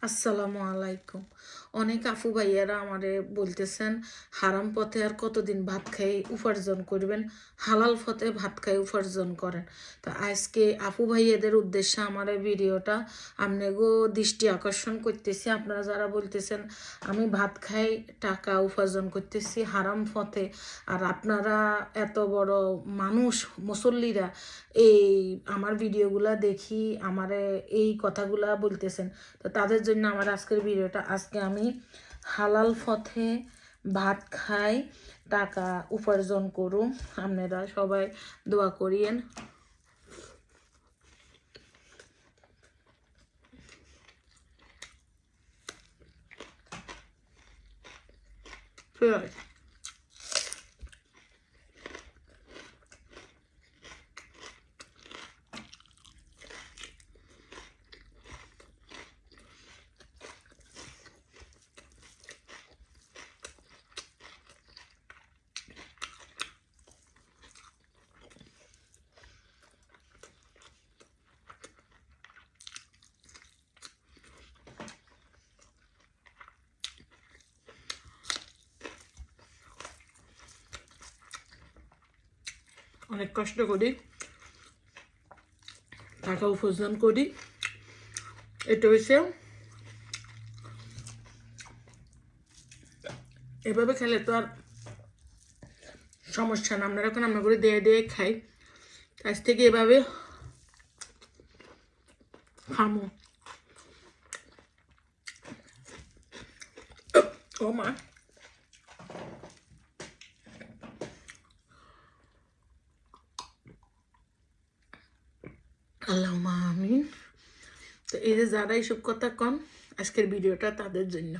আসসালামু আলাইকুম। অনেক আপু ভাইয়ারা আমারে বলতেছেন হারাম পথে আর কতদিন ভাত খাই উপার্জন করবেন, হালাল পথে ভাত খাই উপার্জন করেন। তো আজকে আপু ভাইয়াদের উদ্দেশ্যে আমার এই ভিডিওটা আপনাগো দৃষ্টি আকর্ষণ করতেছি। আপনারা যারা বলতেছেন আমি ভাত খাই টাকা উপার্জন করতেছি হারাম পথে, আর আপনারা এত বড় মানুষ মুসল্লিরা এই আমার ভিডিওগুলা দেখি আমারে এই কথাগুলা বলতেছেন, তো তাদের জন্য আমার আজকের ভিডিওটা। আজকে আমি হালাল পথে ভাত খাই টাকা উপার্জন করুম, আপনারা সবাই দোয়া করিয়েন। অনেক কষ্ট করি টাকা উপার্জন করি, এটা হচ্ছে এভাবে খেলে তো আর সমস্যা না। আমরা এখন আমরা করে দিয়ে দিয়ে খাই, আজ থেকে এভাবে খামো। ও মা, আল্লাহুম্মা আমিন। তো এই যে যারা এইসব কথা কন, আজকের ভিডিওটা তাদের জন্য।